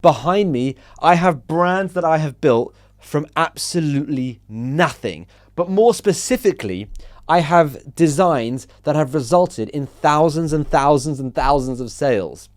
Behind me, I have brands that I have built from absolutely nothing. But more specifically, I have designs that have resulted in thousands and thousands and thousands of sales.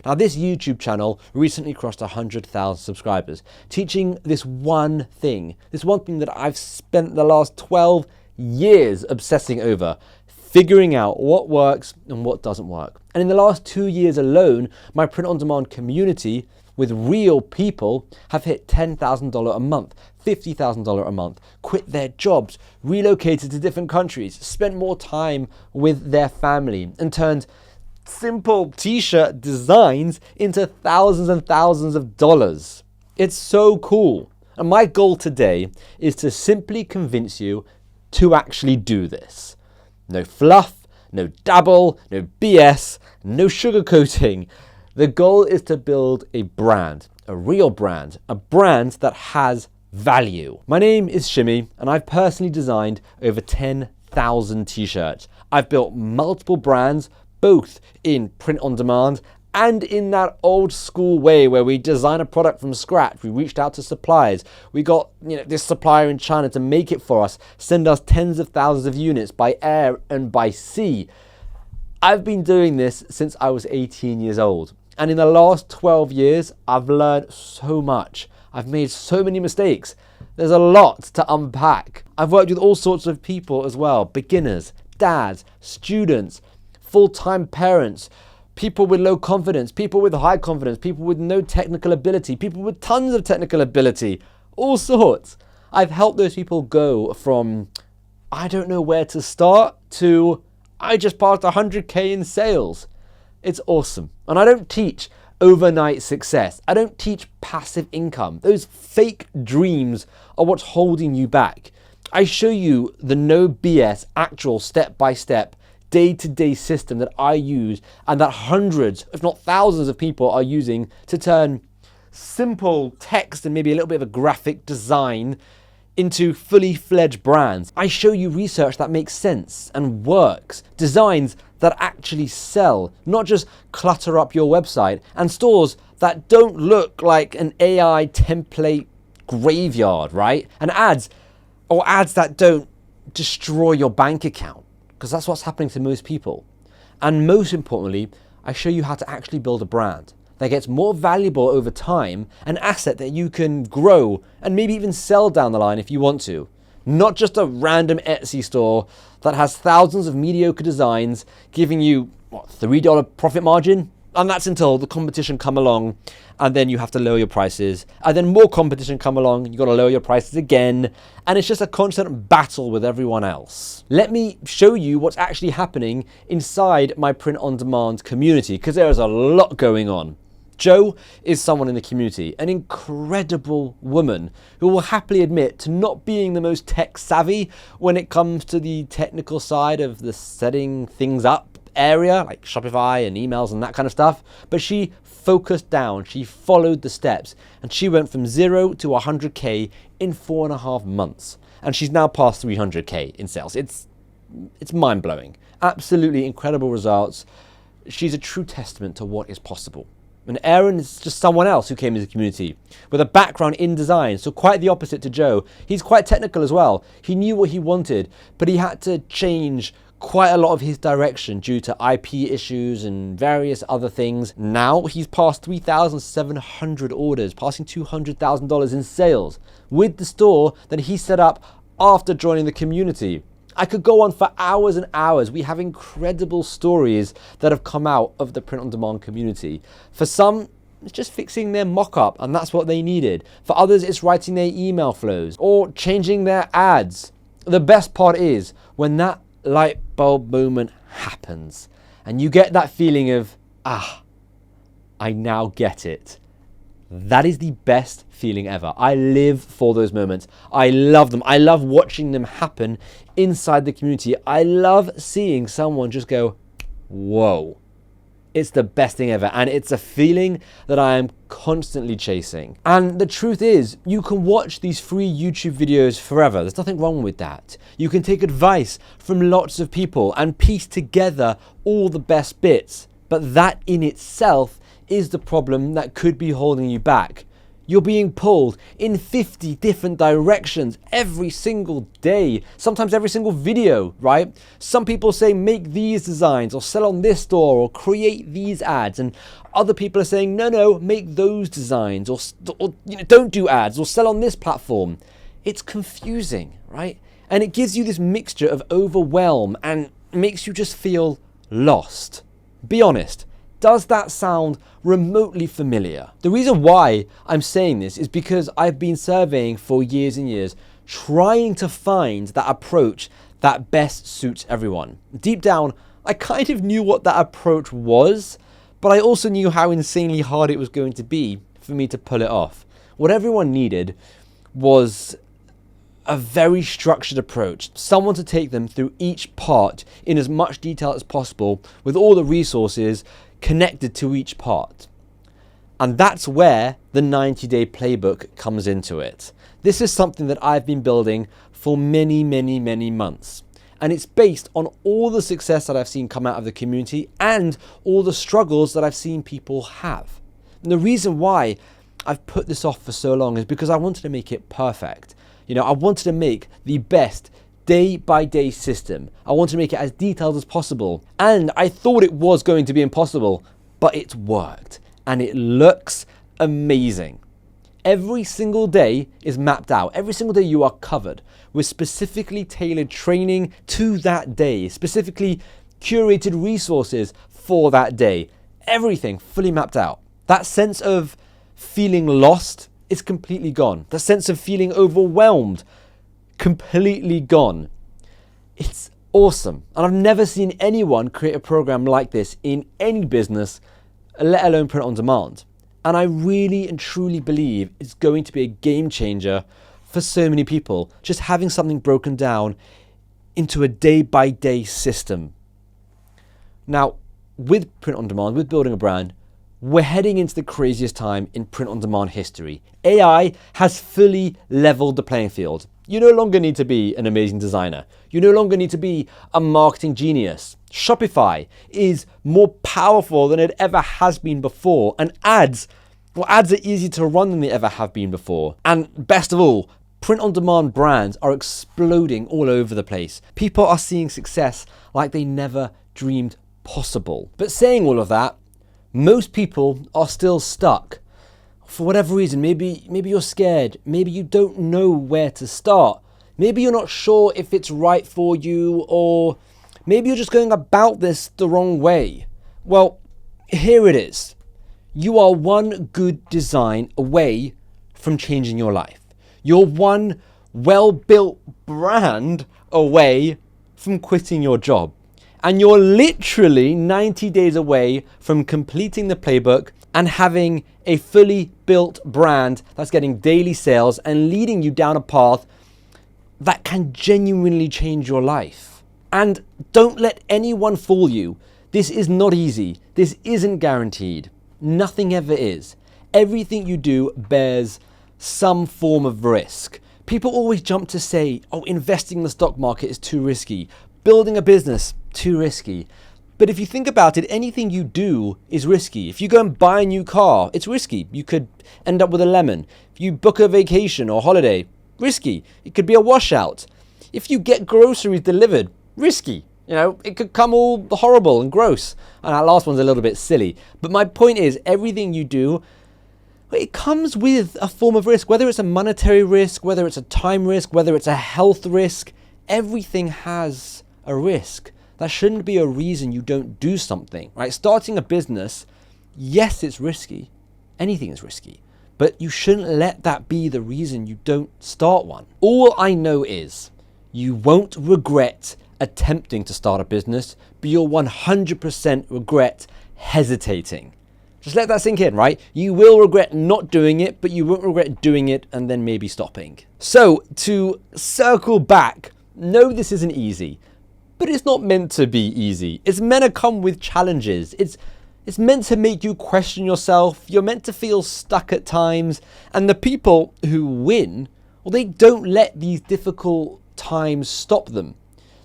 Now, this YouTube channel recently crossed 100,000 subscribers, teaching this one thing that I've spent the last 12 years obsessing over, figuring out what works and what doesn't work. And in the last 2 years alone, my print-on-demand community with real people have hit $10,000 a month, $50,000 a month, quit their jobs, relocated to different countries, spent more time with their family, and turned simple t-shirt designs into thousands and thousands of dollars. It's so cool. And my goal today is to simply convince you to actually do this. No fluff, no dabble, no BS, no sugarcoating. The goal is to build a brand, a real brand, a brand that has value. My name is Shimmy, and I've personally designed over 10,000 t-shirts. I've built multiple brands, both in print on demand and in that old school way where we design a product from scratch. We reached out to suppliers. We got this supplier in China to make it for us, send us tens of thousands of units by air and by sea. I've been doing this since I was 18 years old. And in the last 12 years, I've learned so much. I've made so many mistakes. There's a lot to unpack. I've worked with all sorts of people as well. Beginners, dads, students, full-time parents, people with low confidence, people with high confidence, people with no technical ability, people with tons of technical ability, all sorts. I've helped those people go from, I don't know where to start, to I just passed 100K in sales. It's awesome. And I don't teach overnight success. I don't teach passive income. Those fake dreams are what's holding you back. I show you the no BS, actual step-by-step, day-to-day system that I use and that hundreds, if not thousands of people are using to turn simple text and maybe a little bit of a graphic design into fully fledged brands. I show you research that makes sense and works, designs that actually sell, not just clutter up your website, and stores that don't look like an AI template graveyard, right? And ads that don't destroy your bank account, because that's what's happening to most people. And most importantly, I show you how to actually build a brand that gets more valuable over time, an asset that you can grow and maybe even sell down the line if you want to. Not just a random Etsy store that has thousands of mediocre designs giving you, $3 profit margin? And that's until the competition come along and then you have to lower your prices. And then more competition come along, you got to lower your prices again. And it's just a constant battle with everyone else. Let me show you what's actually happening inside my print-on-demand community, because there is a lot going on. Jo is someone in the community, an incredible woman who will happily admit to not being the most tech savvy when it comes to the technical side of the setting things up area, like Shopify and emails and that kind of stuff. But she focused down, she followed the steps, and she went from 0 to 100K in 4.5 months. And she's now past 300K in sales. It's mind-blowing. Absolutely incredible results. She's a true testament to what is possible. And Aaron is just someone else who came into the community with a background in design, so quite the opposite to Jo. He's quite technical as well. He knew what he wanted, but he had to change quite a lot of his direction due to IP issues and various other things. Now he's passed 3,700 orders, passing $200,000 in sales with the store that he set up after joining the community. I could go on for hours and hours. We have incredible stories that have come out of the print-on-demand community. For some, it's just fixing their mock-up, and that's what they needed. For others, it's writing their email flows or changing their ads. The best part is when that light bulb moment happens and you get that feeling of, I now get it. That is the best feeling ever. I live for those moments. I love them. I love watching them happen inside the community. I love seeing someone just go, whoa. It's the best thing ever. And it's a feeling that I am constantly chasing. And the truth is, you can watch these free YouTube videos forever. There's nothing wrong with that. You can take advice from lots of people and piece together all the best bits. But that in itself is the problem that could be holding you back. You're being pulled in 50 different directions every single day, sometimes every single video, right? Some people say make these designs or sell on this store or create these ads, and other people are saying no, make those designs or don't do ads or sell on this platform. It's confusing, right? And it gives you this mixture of overwhelm and makes you just feel lost. Be honest. Does that sound remotely familiar? The reason why I'm saying this is because I've been surveying for years and years, trying to find that approach that best suits everyone. Deep down, I kind of knew what that approach was, but I also knew how insanely hard it was going to be for me to pull it off. What everyone needed was a very structured approach, someone to take them through each part in as much detail as possible with all the resources connected to each part. And that's where the 90-day playbook comes into it. This is something that I've been building for many months. And it's based on all the success that I've seen come out of the community and all the struggles that I've seen people have. And the reason why I've put this off for so long is because I wanted to make it perfect. I wanted to make the best day-by-day system. I wanted to make it as detailed as possible. And I thought it was going to be impossible, but it's worked. And it looks amazing. Every single day is mapped out. Every single day you are covered with specifically tailored training to that day, specifically curated resources for that day. Everything fully mapped out. That sense of feeling lost is completely gone. The sense of feeling overwhelmed, completely gone. It's awesome. And I've never seen anyone create a program like this in any business, let alone print on demand. And I really and truly believe it's going to be a game changer for so many people, just having something broken down into a day-by-day system. Now, with print on demand, with building a brand, we're heading into the craziest time in print on demand history. AI has fully leveled the playing field. You no longer need to be an amazing designer. You no longer need to be a marketing genius. Shopify is more powerful than it ever has been before. And ads are easier to run than they ever have been before. And best of all, print on demand brands are exploding all over the place. People are seeing success like they never dreamed possible. But saying all of that, most people are still stuck. For whatever reason, maybe you're scared, maybe you don't know where to start, maybe you're not sure if it's right for you, or maybe you're just going about this the wrong way. Well, here it is. You are one good design away from changing your life. You're one well-built brand away from quitting your job. And you're literally 90 days away from completing the playbook and having a fully built brand that's getting daily sales and leading you down a path that can genuinely change your life. And don't let anyone fool you. This is not easy. This isn't guaranteed. Nothing ever is. Everything you do bears some form of risk. People always jump to say, investing in the stock market is too risky. Building a business, too risky. But if you think about it, anything you do is risky. If you go and buy a new car, it's risky. You could end up with a lemon. If you book a vacation or holiday, risky. It could be a washout. If you get groceries delivered, risky. It could come all horrible and gross. And that last one's a little bit silly. But my point is, everything you do, it comes with a form of risk, whether it's a monetary risk, whether it's a time risk, whether it's a health risk. Everything has a risk. That shouldn't be a reason you don't do something, right? Starting a business, yes, it's risky. Anything is risky. But you shouldn't let that be the reason you don't start one. All I know is you won't regret attempting to start a business, but you'll 100% regret hesitating. Just let that sink in, right? You will regret not doing it, but you won't regret doing it and then maybe stopping. So to circle back, no, this isn't easy. But it's not meant to be easy. It's meant to come with challenges. It's meant to make you question yourself. You're meant to feel stuck at times. And the people who win, well, they don't let these difficult times stop them.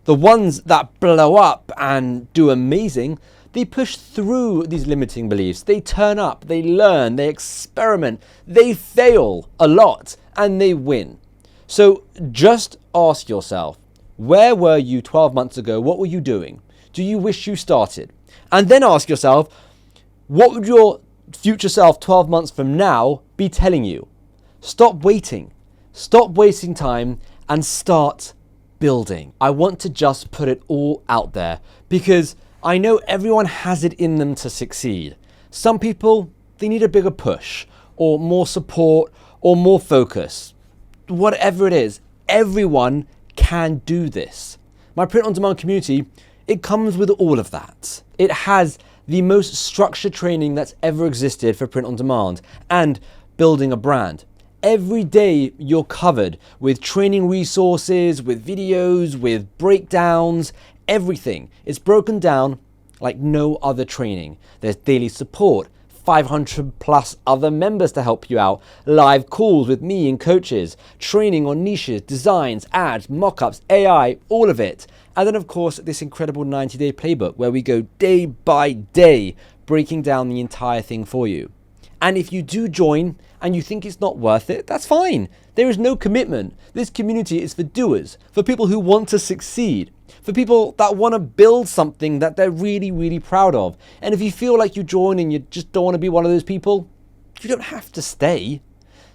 The ones that blow up and do amazing, They push through these limiting beliefs. They turn up, they learn, they experiment, they fail a lot, and they win. So just ask yourself, where were you 12 months ago? What were you doing? Do you wish you started? And then ask yourself, what would your future self 12 months from now be telling you? Stop waiting. Stop wasting time and start building. I want to just put it all out there because I know everyone has it in them to succeed. Some people, they need a bigger push or more support or more focus. Whatever it is, everyone can do this. My print on demand community, it comes with all of that. It has the most structured training that's ever existed for print on demand and building a brand. Every day you're covered with training resources, with videos, with breakdowns, everything. It's broken down like no other training. There's daily support, 500 plus other members to help you out, live calls with me and coaches, training on niches, designs, ads, mock-ups, AI, all of it. And then of course, this incredible 90-day playbook where we go day by day, breaking down the entire thing for you. And if you do join and you think it's not worth it, that's fine. There is no commitment. This community is for doers, for people who want to succeed, for people that want to build something that they're really, really proud of. And if you feel like you join and you just don't want to be one of those people, you don't have to stay.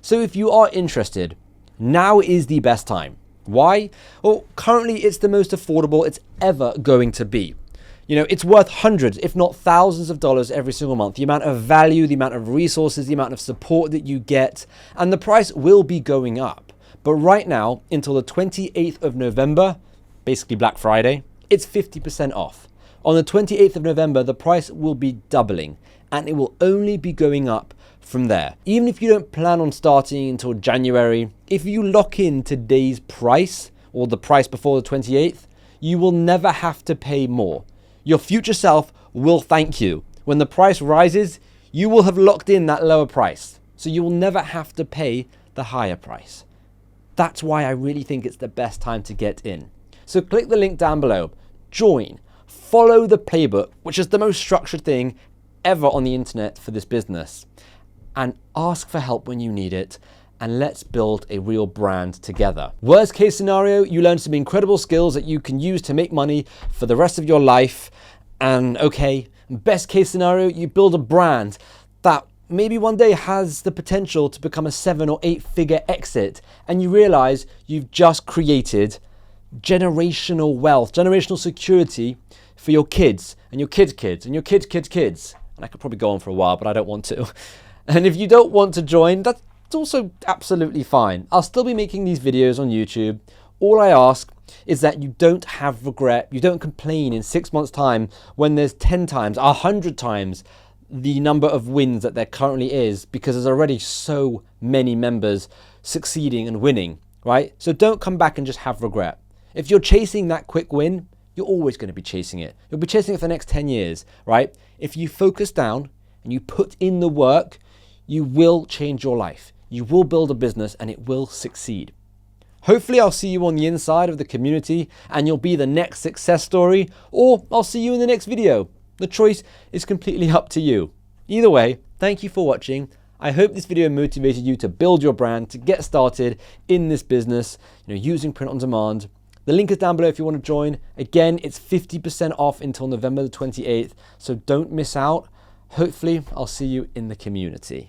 So if you are interested, now is the best time. Why? Well, currently it's the most affordable it's ever going to be. You know, it's worth hundreds, if not thousands of dollars every single month. The amount of value, the amount of resources, the amount of support that you get, and the price will be going up. But right now, until the 28th of November, basically Black Friday, it's 50% off. On the 28th of November, the price will be doubling, and it will only be going up from there. Even if you don't plan on starting until January, if you lock in today's price, or the price before the 28th, you will never have to pay more. Your future self will thank you. When the price rises, you will have locked in that lower price. So you will never have to pay the higher price. That's why I really think it's the best time to get in. So click the link down below, join, follow the playbook, which is the most structured thing ever on the internet for this business, and ask for help when you need it. And let's build a real brand together. Worst case scenario, you learn some incredible skills that you can use to make money for the rest of your life. And okay, best case scenario, you build a brand that maybe one day has the potential to become a 7 or 8 figure exit. And you realize you've just created generational wealth, generational security for your kids and your kids' kids and your kids' kids' kids. And I could probably go on for a while, but I don't want to. And if you don't want to join, that's also absolutely fine. I'll still be making these videos on YouTube. All I ask is that you don't have regret. You don't complain in 6 months' time when there's 10 times, 100 times the number of wins that there currently is, because there's already so many members succeeding and winning, right? So don't come back and just have regret. If you're chasing that quick win, you're always going to be chasing it. You'll be chasing it for the next 10 years, right? If you focus down and you put in the work, you will change your life. You will build a business and it will succeed. Hopefully I'll see you on the inside of the community and you'll be the next success story, or I'll see you in the next video. The choice is completely up to you. Either way, thank you for watching. I hope this video motivated you to build your brand, to get started in this business, using print on demand. The link is down below if you want to join. Again, it's 50% off until November the 28th, so don't miss out. Hopefully I'll see you in the community.